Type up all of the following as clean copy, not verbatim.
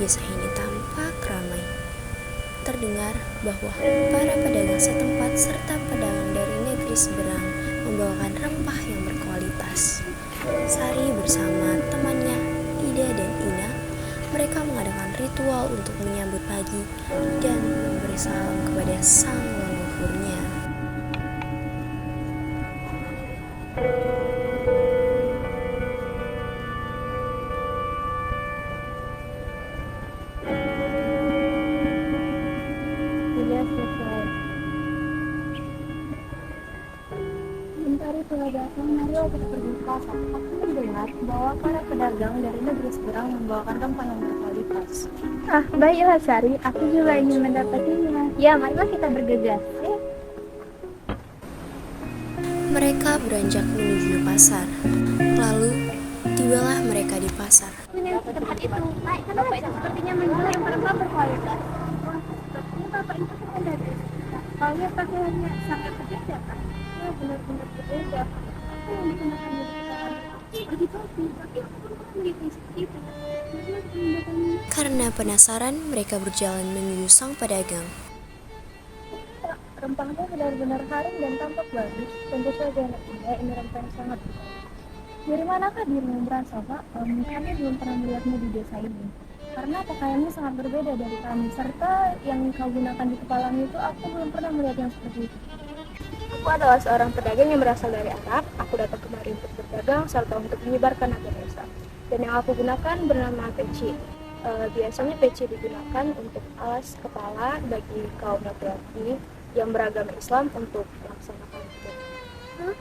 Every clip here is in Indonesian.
Desa ini tampak ramai. Terdengar bahwa para pedagang setempat serta pedagang dari negeri seberang membawakan rempah yang berkualitas. Sari bersama temannya Ida dan Ina, mereka mengadakan ritual untuk menyambut pagi dan memberi salam kepada sang leluhurnya. Sudah selesai. Mencari pedagang, mari kita pergi ke pasar. Aku mendengar bahwa para pedagang dari negeri seberang membawakan rempah yang berkualitas. Ah, baiklah Sari, aku juga ingin mendapatinya. Ya, marilah kita bergegas. Mereka beranjak menuju pasar. Lalu, tibalah mereka di pasar. Tempat itu, naikkan aja. Sepertinya menjual rempah-rempah berkualitas. Wah, sepertinya bapak itu bukan dari kita. Soalnya pakaiannya sangat berbeda kan? Ya, benar-benar berbeda. Apa yang dikenakan dari kita? Seperti topi, tapi aku pun pernah melihat seperti itu. Karena pemandangannya. Karena penasaran, mereka berjalan menuju sang pedagang. Rempahnya benar-benar harum dan tampak bagus. Tentu saja anak muda, ini rempah yang sangat besar. Dari manakah dirimu berasal, Pak? Kami belum pernah melihatmu di desa ini. Karena pakaiannya sangat berbeda dari kami. Serta yang kau gunakan di kepalamu itu, aku belum pernah melihat yang seperti itu. Aku adalah seorang pedagang yang berasal dari Arab. Aku datang kemari untuk berdagang serta untuk menyebarkan agama Islam. Dan yang aku gunakan bernama peci. Biasanya peci digunakan untuk alas kepala bagi kaum laki-laki yang beragama Islam untuk melaksanakan ibadah.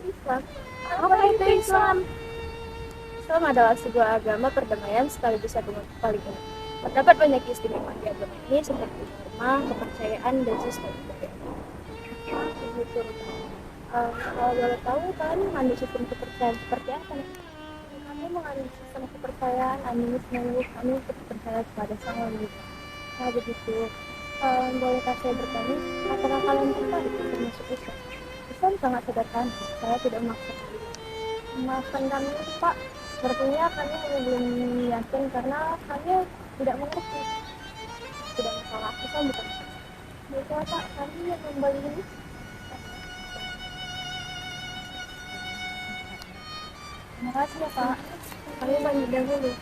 Islam? Apa itu Islam? Islam adalah sebuah agama perdamaian sekaligus agama paling enak. Terdapat banyak istimewa di agama ini seperti norma, kepercayaan, dan sistem ibadah. Begitu. Kalau boleh tahu, kalian mengambil sistem kepercayaan seperti apa? Kami mengambil sistem kepercayaan animisme. Kami percaya kepada sang leluhur. Nah begitu. Bolehkah saya bertanya, apakah kalian tertarik untuk masuk Islam? Islam sangat sederhana, saya tidak memaksa kalian. Maafkan kami Pak, sepertinya kami hanya belum yakin karena kami tidak mengerti. Tidak masalah, Islam bukan. Baiklah Pak, kami yang membeli ini. Terima kasih ya Pak, kami banyak dahulu.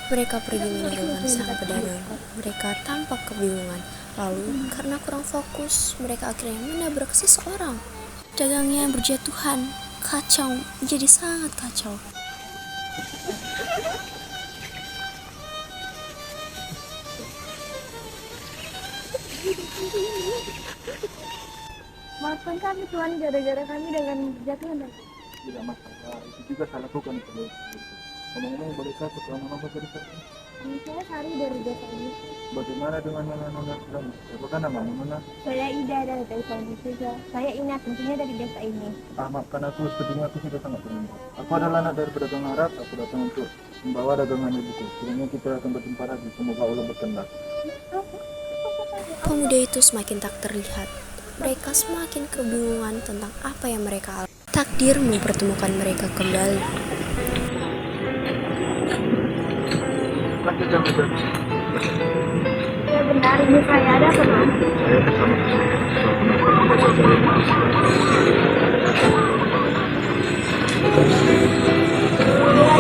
Mereka pergi meninggalkan sang pedagang. Mereka tampak kebingungan. Lalu, karena kurang fokus, mereka akhirnya menabrak seseorang. Dagangnya berjatuhan. Kacau, menjadi sangat kacau. Maafkan kami Tuhan, gara-gara kami dengan berjatuhan. Tidak masalah, itu juga salah bukan itu. Ngomong-ngomong, bolehkah keterangan nama dari saya? Saya Sari dari desa ini. Bagaimana dengan Nona sedang? Apakah nama Nona? Saya Ida dari desa ini juga. Saya Ina, tentunya dari desa ini. Maafkan aku, sepertinya aku sudah sangat terlambat. Aku adalah anak dari pedagang Arab, aku datang untuk membawa dagangan ibuku. Kiranya kita akan berjumpa lagi, semoga Allah berkehendak. Pemuda itu semakin tak terlihat. Mereka semakin kebingungan tentang apa yang mereka alami. Takdir mempertemukan mereka kembali. Lanjutkan betul. Ya benar, ini saya ada teman. Saya bersama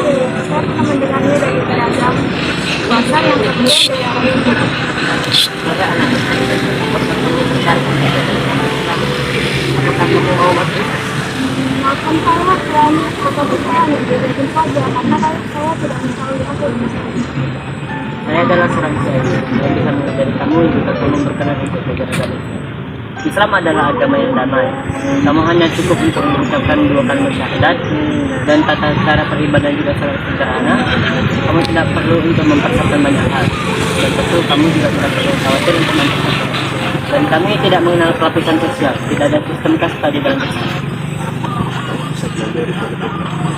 Saya pernah mendengarnya dari pedagang pasar yang kemudian dari makan saya dan foto saya menjadi saja karena saya tidak mengetahui apa yang Saya adalah seorang Islam yang bisa mengajari kamu jika kamu berkenan untuk belajar agama Islam. Islam adalah agama yang damai. Kamu hanya cukup untuk mengucapkan 2 kalimat syahadat dan tata cara beribadah juga sangat sederhana. Kamu tidak perlu untuk mempersiapkan banyak hal. Dan tentu kamu juga tidak perlu khawatir untuk mempersiapkan. Dan kami tidak mengenal pelapisan sosial. Tidak ada sistem kasta di dalam Islam. bisa belajar daripada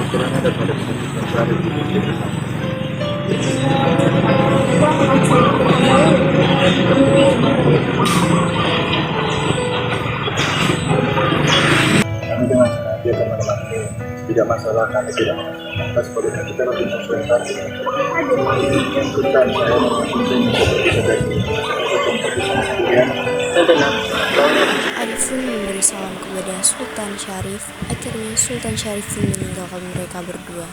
keterangan daripada mencari kami dengan sengaja akan menemani tidak masalah kami tidak atas sebagainya kita lebih menyesuaikan menentukan saya mungkin bisa jadi untuk bersama sekalian. Tenang. Arifin memberi salam kepada Sultan Syarif. Akhirnya Sultan Syarif pun meninggalkan mereka berdua.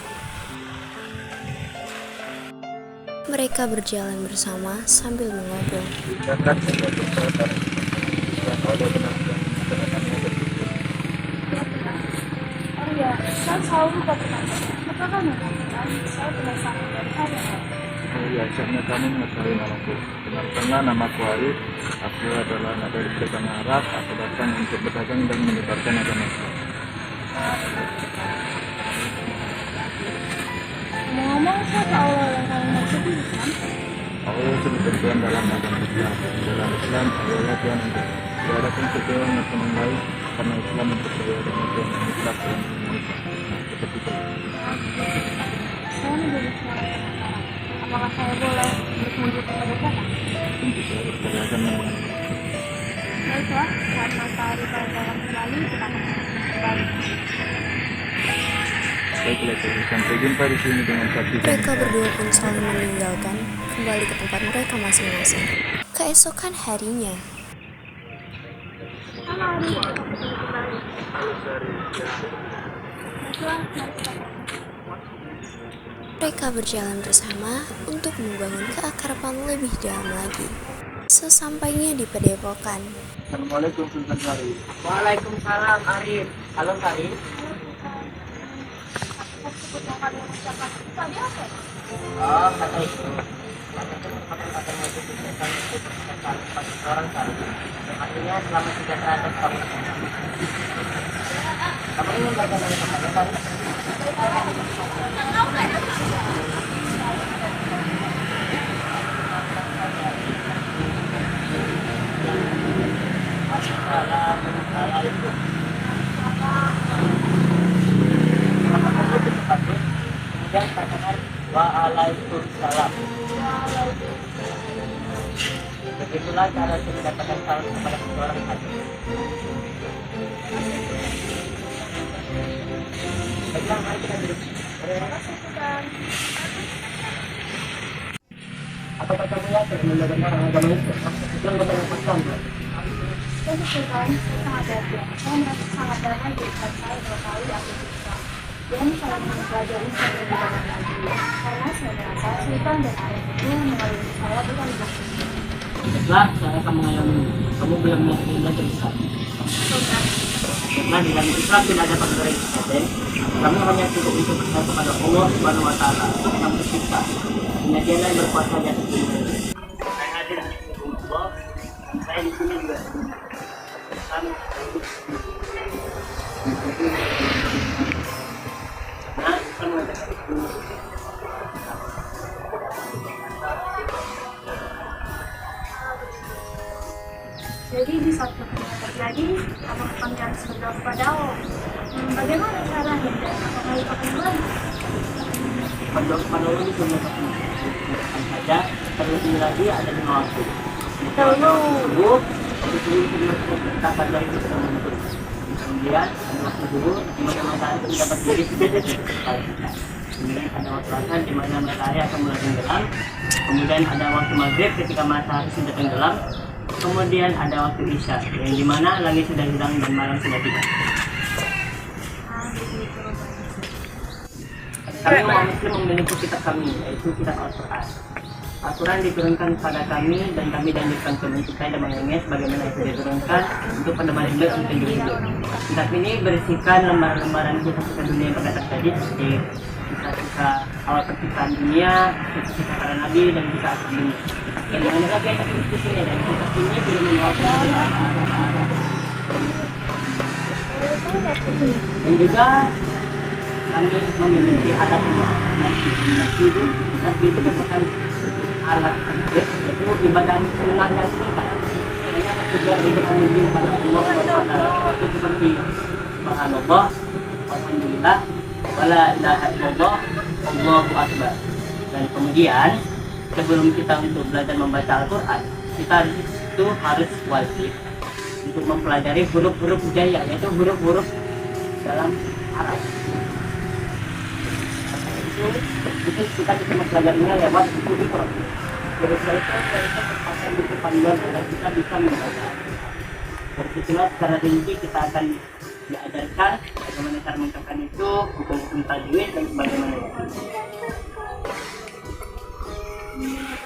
Mereka berjalan bersama sambil mengobrol. Tindakan sesuatu saudara yang oleh benar-benar menggunakannya berpikir. Oh iya, saya selalu lupa bertanya. Apakah mengatakan saya penasaran dari hari ini? Oh iya, akhirnya kamu mengetahui namaku. Benarkanlah namaku Arif. Aku adalah anak dari pedagang Arab. Aku datang untuk berdagang dan menyebarkan agama Islam. Ngomong-ngomong, siapa Allah yang kalian maksud ini kan? Allah itu ditentukan dalam agama Islam. Dalam Islam, Allah Tuhan untuk tiada untuk Tuhan atau yang lain, karena Islam untuk tiada Tuhan yang mutlak dan Maha. Seperti itu. Saya menjadi seorang penasaran. Apakah saya boleh berkunjung kepada siapa? Tentu saya berkaitan dengan Baiklah, saat matahari terbenam kembali, kita akan kembali. baiklah. Sampai jumpa di sini dengan saksi. Mereka berdua pun saling meninggalkan, kembali ke tempat mereka masing-masing. Keesokan harinya, mereka berjalan bersama untuk membangun keakraban lebih dalam lagi. Sesampainya di padepokan, Assalamualaikum Sultan Syarif. Waalaikumsalam Arif. Halo Arif. Oh, kata itu. Orang kali. Artinya selamat sejahtera atas kamu. Kamu ingin belajar dari teman kan? Assalamualaikum. Kemudian katakan waalaikumsalam. Begitulah cara kita katakan salam kepada seseorang hati. Baiklah, mari kita duduk. Apakah kamu yakin menjadi orang agama Islam? Islam bukan Islam. Tentu Sultan, saya sangat yakin. Saya merasa sangat damai di saat saya mengetahui aku Islam. Dan saya ingin mempelajari sampai dalam lagi. Karena saya merasa Sultan dan Arif itu mengalami saya bukan begitu. Baiklah, saya akan mengayomi. Kamu belum belajar Islam. Sultan, Nah, di dalam Islam tidak ada faktor X. Kamu hanya cukup untuk berdoa kepada Allah Subhanahu Wa Taala, Sang Pencipta. Hanya Dialah yang berkuasa di atas dunia. Saya hadir di sini Allah. Saya di sini juga. Kami nah, kita mengatakan jadi di saat pertemuan terjadi, apakah kami harus berdoa kepada Allah? Bagaimana caranya dan apakah itu akan kembali? berdoa kepada Allah itu saja. Terlebih lagi ada 5 waktu. Subuh, habis subuh kita pada itu sedang menutup. Kemudian ada waktu subuh di mana matahari mendapat diri sejajar di kepala kita. Kemudian ada waktu asar di mana matahari akan mulai tenggelam. Kemudian ada waktu maghrib ketika matahari sudah tenggelam. Kemudian ada waktu isya yang di mana langit sudah hilang dan malam sudah tiba. Kami umat Muslim memiliki kitab kami, yaitu kitab Al-Quran. Al-Quran diturunkan kepada kami dan kami dianjurkan untuk mencintai dan mengenai sebagaimana itu diturunkan untuk penebar hidup dan penjuru hidup. Kitab ini berisikan lembaran-lembaran kisah-kisah dunia yang pernah terjadi seperti kisah-kisah awal penciptaan dunia, kisah-kisah para nabi dan kisah asal dunia. Yang dengan lagi yang di sini dan kitab ini belum mewakili dan juga kami memiliki alat nasi itu merupakan alat itu ibadah sunnah dan sunnah hanya juga dikenal pada Allah itu seperti subhanallah, alhamdulillah, wala ilaha illallah, Allahu akbar. Dan kemudian sebelum kita untuk belajar membaca Al-Quran, kita itu harus wajib untuk mempelajari huruf-huruf hijaiyah, yaitu huruf-huruf dalam Arab. itu kita bisa mempelajarinya lewat buku itu. Jadi saya itu terpasang buku panduan agar kita bisa membaca. Dari situlah secara rinci kita akan diajarkan bagaimana cara mengucapkan itu, hukum-hukum tajwid dan sebagainya.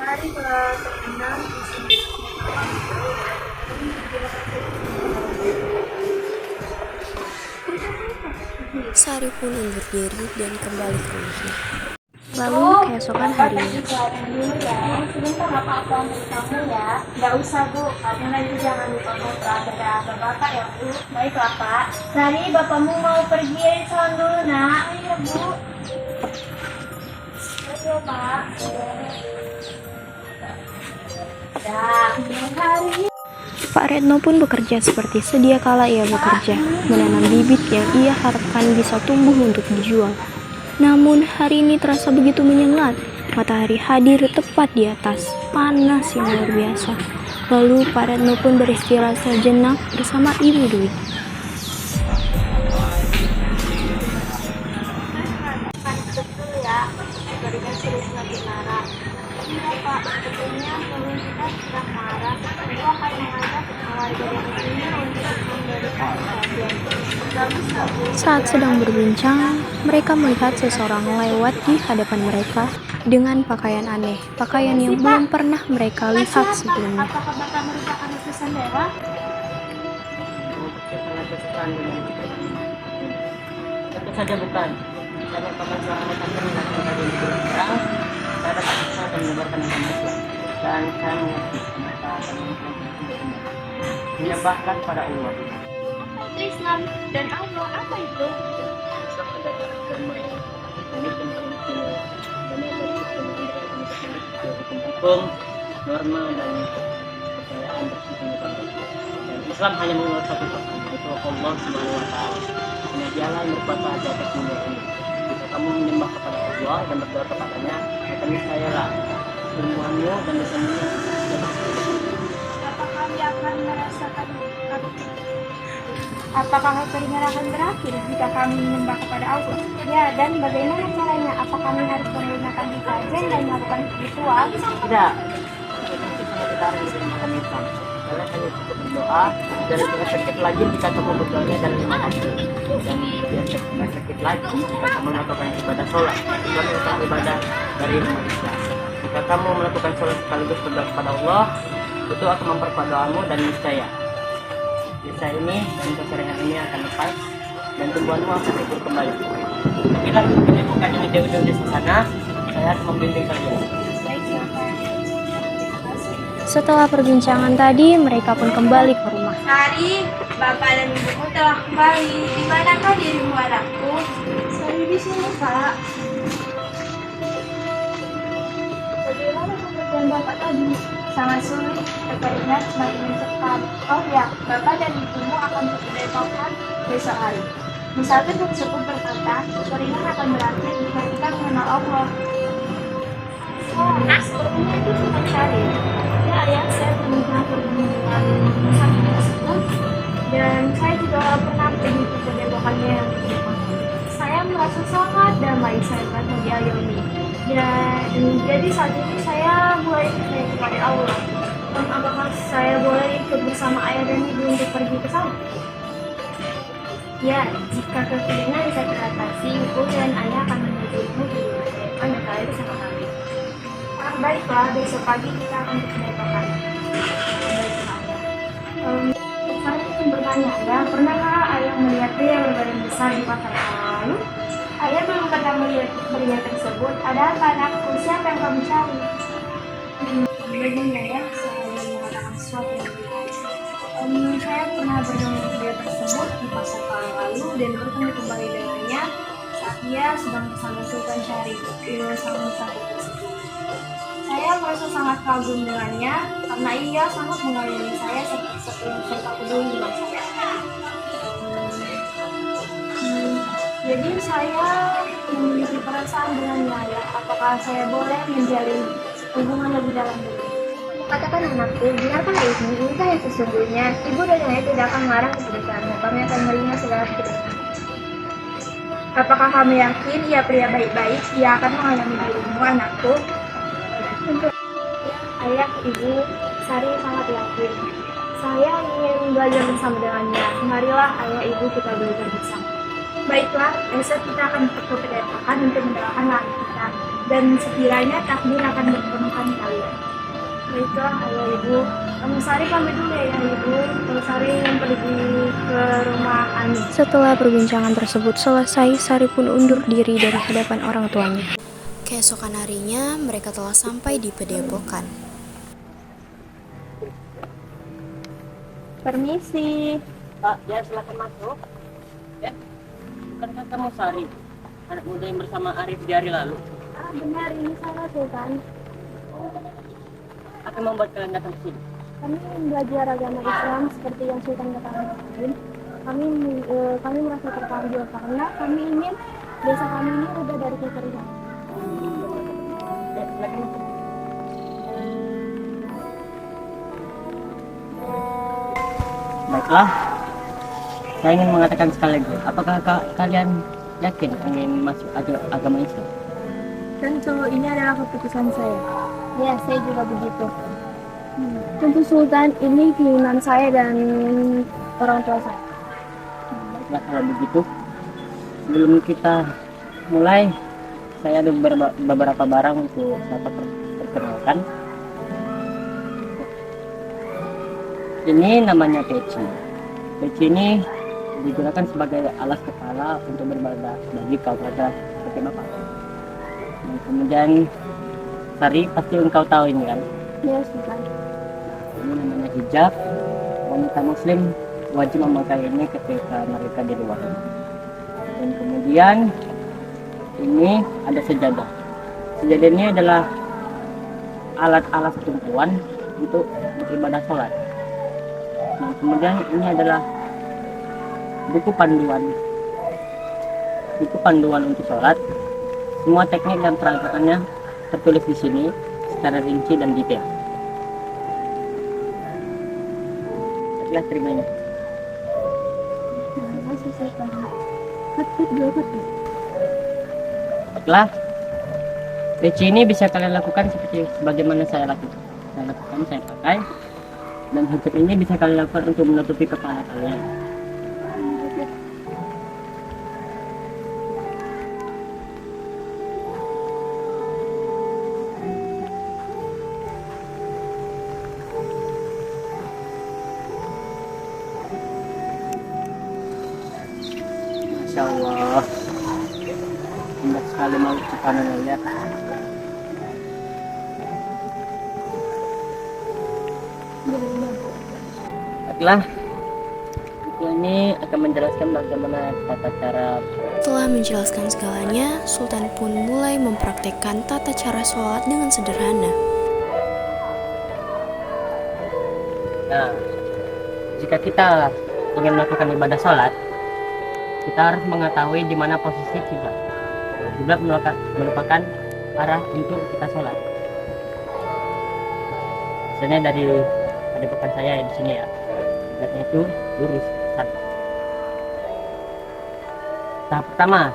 Hari kelas 6 Sari pun undur diri dan kembali ke rumahnya. Lalu keesokan harinya, sebentar apa-apa untuk kamu ya. Nggak usah Bu, kamu nanti jangan lupa ngobrol ada bapak ya Bu. Baiklah Pak. Sari, bapakmu mau pergi salon dulu nak. Iya Bu. Ayo Pak. Dah, hari. Pak Retno pun bekerja seperti sedia kala ia bekerja, menanam bibit yang ia harapkan bisa tumbuh untuk dijual. Namun hari ini terasa begitu menyengat, matahari hadir tepat di atas, panas yang luar biasa. Lalu Pak Retno pun beristirahat sejenak bersama Ibu Dwi. Betul ya, berikan serius lagi marah. Iya Pak, sebetulnya sebelum kita sudah marah, itu akan mengajak warga yang ini untuk memberikan perhatian. Bagus nggak Bu? Saat sedang berbincang, mereka melihat seseorang lewat di hadapan mereka dengan pakaian aneh, pakaian yang belum pernah mereka lihat sebelumnya. Apakah Bapak merupakan utusan dewa? Tentu saja bukan. Saya merupakan seorang rekan yang dari negeri sekarang. Saya dapat bisa dan menyebarkan informasi. Dan saya mengerti kenapa akan menyembahkan pada Allah. Islam dan Allah apa itu? Islam adalah agama yang unik dan paling istimewa. Agama yang berhukum hukum, norma dan kepercayaan bersifat dan Islam hanya mengenal satu Tuhan, yaitu Allah Subhanahu wa Ta'ala. Hanya Dialah yang berkuasa di atas dunia ini. Jika kamu menyembah kepada Allah dan berdoa kepadanya, maka niscayalah ilmuanmu dan dosamu Apakah kami akan merasakan Apakah keringan akan berakhir jika kami menyembah kepada Allah? Ya, dan bagaimana caranya? Apa kami harus menggunakan sesajen dan melakukan ritual? tidak. Kita harus menggunakan Islam. Kalian hanya cukup berdoa dan tidak sakit lagi jika kamu berdoanya dalam 5 waktu. Dan tidak sakit lagi jika kamu melakukan ibadah sholat. Islam merupakan ibadah dari manusia. Jika kamu melakukan sholat sekaligus berdoa kepada Allah, itu akan memperkuat doamu dan niscaya desa ini untuk keringat ini akan lepas dan tumbuhanmu akan tumbuh kembali. Bila bukan ini jauh-jauh di sana, saya akan membimbing kalian. Setelah perbincangan tadi, mereka pun kembali ke rumah. Sari, Bapak dan Ibuku telah kembali. Di manakah dirimu anakku? Sari di sini, Pak. Bagaimana pekerjaan Bapak tadi? Sangat sulit, terkadang semakin mencekam. Oh ya, Bapak dan Ibumu akan berdepokan besok hari. Musafir tersebut berkata, keringan akan berakhir jika kita mengenal Allah. Oh, sepertinya itu cuma cari. Ya, ayah, saya pernah pergi dengan musafir tersebut, dan saya juga pernah pergi ke depokannya yang di kota. Saya merasa sangat damai saat mengayomi. Dan jadi saat ini saya mulai percaya kepada Allah. Apakah saya boleh ikut bersama ayah dan ibu untuk pergi ke sana? Ya, jika kekeringan bisa teratasi, ibu dan ayah akan menujumu di depan dan kalian bersama kami. Baiklah, besok pagi kita akan berdepokan. Saya ingin bertanya, ya, pernahkah ayah melihat pria berbadan besar di pasar lalu? Ayah belum pernah melihat pria tersebut. Ada apa anakku? Siapa yang kamu cari? Begini ya, saya mengatakan sesuatu yang benar. Saya pernah bertemu pria tersebut di pasar lalu dan bertemu kembali dengannya saat ia sedang bersama Sultan Syarif, sang musafir tersebut. Saya merasa sangat kagum dengannya karena ia sangat mengayomi saya serta peduli dengan saya. Jadi saya memiliki perasaan dengannya ya. Apakah saya boleh menjalin hubungan lebih dalam dulu? Katakan anakku, benarkah ini? Inikah yang sesungguhnya? Ibu dan ayah tidak akan melarang keputusanmu. Kami akan menerima segala keputusan. Apakah kamu yakin ia pria baik-baik? Ia akan mengayomi dirimu, anakku. Tentu ayah, ibu, Sari sangat yakin. Saya ingin belajar bersama dengannya. Marilah ayah, ibu, kita belajar bersama. Baiklah, besok kita akan ke padepokan untuk mendoakan langit kita. Dan sekiranya takdir akan mempertemukan kalian. Baiklah, ayah, ibu. Kamu Sari pamit dulu ya, ibu. Kamu Sari yang pergi ke rumah Ani. Setelah perbincangan tersebut selesai, Sari pun undur diri dari hadapan orang tuanya. Keesokan harinya, mereka telah sampai di padepokan. Permisi. Pak, ya silakan masuk. Ya, bukankah kamu Sari, anak muda yang bersama Arif di hari lalu? Ah, benar, ini saya Sultan. Akan membuat kalian datang ke sini. Kami belajar agama Islam seperti yang Sultan katakan. Kami merasa terpanggil karena kami ingin desa kami ini udah dari kekeringan. Ya, silakan masuk. Baiklah, saya ingin mengatakan sekali lagi, apakah kalian yakin ingin masuk agama Islam? Tentu ini adalah keputusan saya. Ya, saya juga begitu. Tentu Sultan, ini keinginan saya dan orang tua saya. Baiklah, kalau begitu, sebelum kita mulai, saya ada beberapa barang untuk dapat perkenalkan. Ini namanya peci. Peci ini digunakan sebagai alas kepala untuk beribadah bagi kaum raja seperti Bapak. Dan kemudian Sari, pasti engkau tahu ini kan? Ya, Sultan. Ini namanya hijab. Wanita muslim wajib memakai ini ketika mereka di luar rumah. Dan kemudian ini ada sejadah. Sejadah ini adalah alat-alat tumpuan untuk beribadah sholat. Nah, kemudian ini adalah buku panduan untuk sholat. Semua teknik dan peralatannya tertulis di sini secara rinci dan detail. Baiklah, terima ini. Terima kasih, Sultan. Ketut dua ketut. Baiklah, peci ini bisa kalian lakukan seperti sebagaimana saya lakukan. Saya pakai. Dan hijab ini bisa kalian lakukan untuk menutupi kepala kalian. Masya Allah, indah sekali mau subhanallah. Baiklah, buku ini akan menjelaskan bagaimana tata cara. Setelah menjelaskan segalanya, Sultan pun mulai mempraktekkan tata cara sholat dengan sederhana. Nah, jika kita ingin melakukan ibadah sholat, kita harus mengetahui di mana posisi kiblat. Kiblat merupakan arah untuk kita sholat. Misalnya dari padepokan saya di sini ya, kiblatnya itu lurus satu. Tahap pertama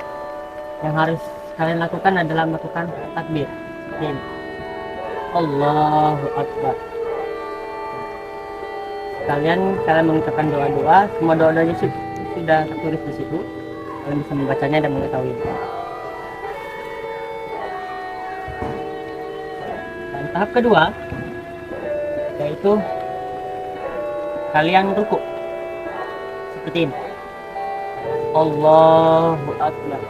yang harus kalian lakukan adalah melakukan takbir. Ini. Allahu Akbar. Kalian mengucapkan doa-doa, semua doa-doanya sudah tertulis di situ. Kalian bisa membacanya dan mengetahui. Dan tahap kedua yaitu kalian rukuk seperti ini. Allahu Akbar.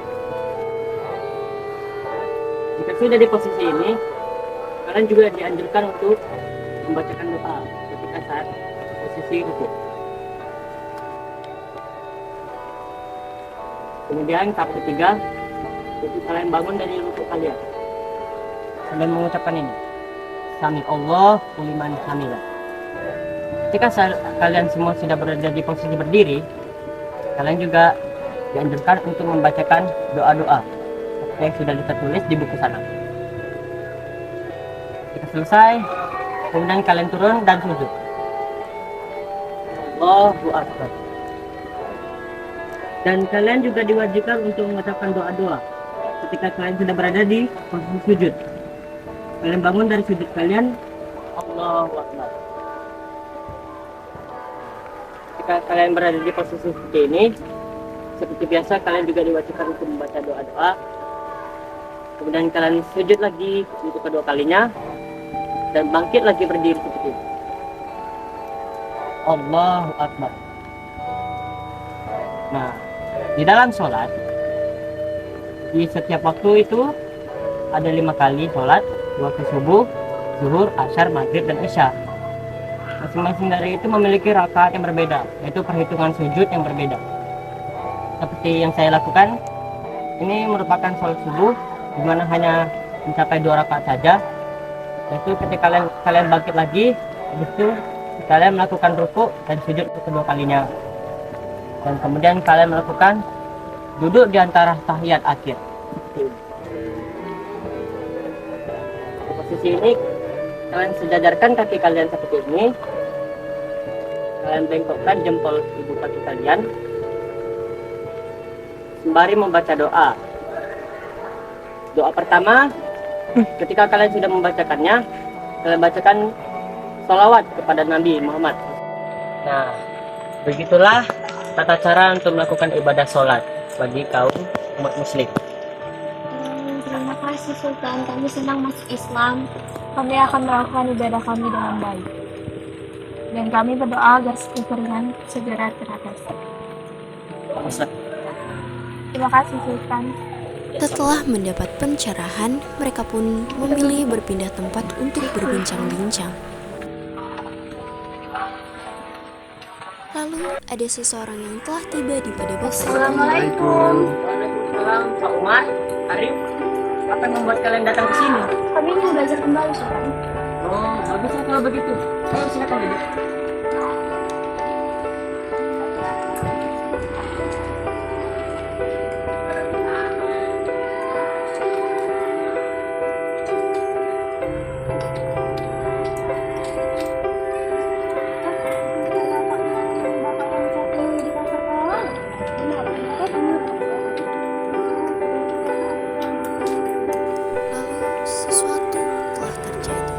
Jika sudah di posisi ini, kalian juga dianjurkan untuk membacakan doa ketika saat posisi rukuk. Kemudian tahap ketiga, itu kalian bangun dari rukuk kalian sambil mengucapkan ini, Sami Allah liman hamidah. Ketika kalian semua sudah berada di posisi berdiri, kalian juga dianjurkan untuk membacakan doa-doa seperti yang sudah tertulis di buku sana. Jika selesai, kemudian kalian turun dan sujud. Allahu Akbar. Dan kalian juga diwajibkan untuk mengucapkan doa-doa ketika kalian sudah berada di posisi sujud. Kalian bangun dari sujud kalian, Allahu Akbar. Ketika kalian berada di posisi seperti ini, seperti biasa kalian juga diwajibkan untuk membaca doa-doa. Kemudian kalian sujud lagi untuk kedua kalinya dan bangkit lagi berdiri seperti ini. Allahu Akbar. Nah, di dalam sholat, di setiap waktu itu ada 5 kali sholat, waktu subuh, zuhur, asyar, maghrib, dan isya. Masing-masing dari itu memiliki rakaat yang berbeda, yaitu perhitungan sujud yang berbeda. Seperti yang saya lakukan, ini merupakan sholat subuh, di mana hanya mencapai 2 rakaat saja. Yaitu ketika kalian bangkit lagi, habis itu kalian melakukan ruku dan sujud untuk kedua kalinya. Dan kemudian kalian melakukan duduk di antara tahiyat akhir. Di posisi ini kalian sejajarkan kaki kalian seperti ini. Kalian bengkokkan jempol ibu kaki kalian sembari membaca doa. Doa pertama, ketika kalian sudah membacakannya, kalian bacakan sholawat kepada Nabi Muhammad. Nah, begitulah tata cara untuk melakukan ibadah sholat bagi kaum umat muslim. Terima kasih Sultan, kami senang masuk Islam. Kami akan melakukan ibadah kami dengan baik. Dan kami berdoa agar kekeringan segera teratasi. Terima kasih Sultan. Setelah mendapat pencerahan, mereka pun memilih berpindah tempat untuk berbincang-bincang. Lalu ada seseorang yang telah tiba di padepokan. Assalamualaikum. Waalaikumsalam, Pak Umar, Arif. Apa yang membuat kalian datang ke sini? Kami ingin belajar kembali Sultan. Oh, baguslah kalau begitu. Ayo silakan duduk. Lalu sesuatu telah terjadi.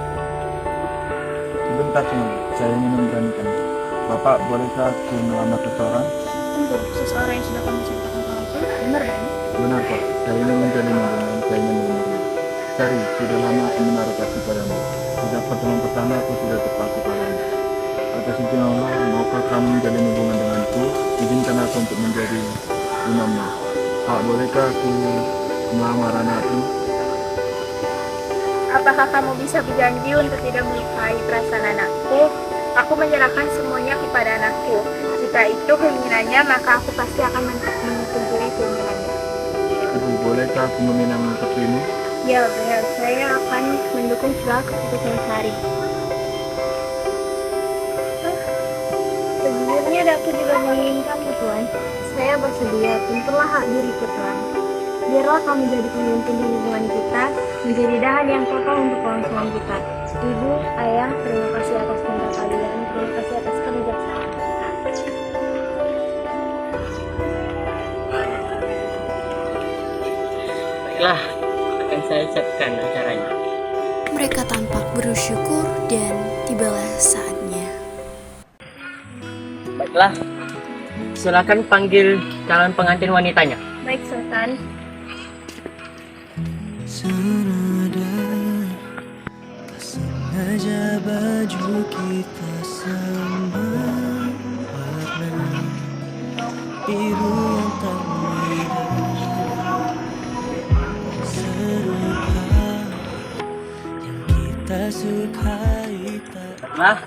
Sebentar teman, saya ingin memberanikan. Bapak, bolehkah aku melamar seseorang? Tentu, seseorang yang sudah kami ceritakan ke aku, benar kan? Benar Pak, saya ingin menjalin hubungan, saya ingin melamar. Sari, sudah lama aku menaruh kasih padamu. Sejak pertemuan pertama aku sudah terpaku padamu. Atas izin Allah, maukah kamu menjalin hubungan denganku? Izinkan aku untuk menjadi imammu. Pak, bolehkah aku melamar anakku? Apakah kamu bisa berjanji untuk tidak melukai perasaan anakku? Aku menyerahkan semuanya kepada anakku. Jika itu keinginannya, maka aku pasti akan menyetujui keinginannya. Ibu, bolehkah aku meminang seperti ini? Ya, benar. Saya akan mendukung segala keputusan Sari. Sejujurnya aku juga menginginkanmu, Tuan. Saya bersedia, tentulah hak diriku, Tuan. Biarlah kamu jadi pemimpin di hubungan kita, menjadi dahan yang kokoh untuk kelangsungan kita. Ibu, ayah, terima kasih atas cinta kalian, terima kasih atas kebijaksanaan. Baiklah, akan saya siapkan acaranya. Mereka tampak bersyukur dan tibalah saatnya. Baiklah, silakan panggil calon pengantin wanitanya. Baik, Sultan. Senada tak sengaja baju kita sama warna biru yang tak beda, serupa yang kita sukai tak Baiklah,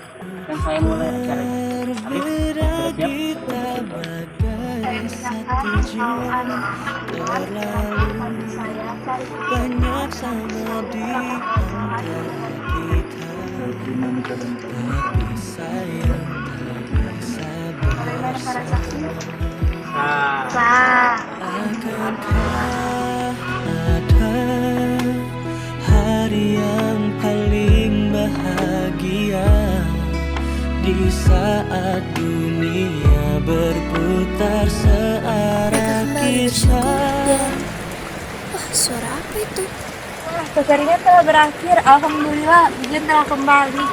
akan saya mulai acaranya. berbeda, kita bagai satu jiwa terlalu banyak sama di antara kita, tapi sayang tak bisa bersama. Nah, Akankah ada hari yang paling bahagia di saat dunia berputar Mereka searah kembali bersyukur kisah. dan suara apa itu? Kekeringan telah berakhir, alhamdulillah hujan telah kembali.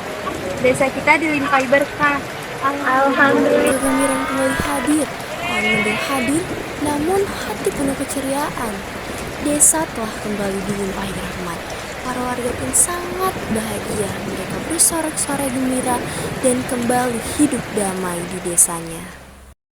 Desa kita dilimpahi berkah. Alhamdulillah. Kegembiraan kembali hadir, angin mendung hadir, namun hati penuh keceriaan. Desa telah kembali dilimpahi rahmat. Para warga pun sangat bahagia. Mereka bersorak-sorai gembira dan kembali hidup damai di desanya.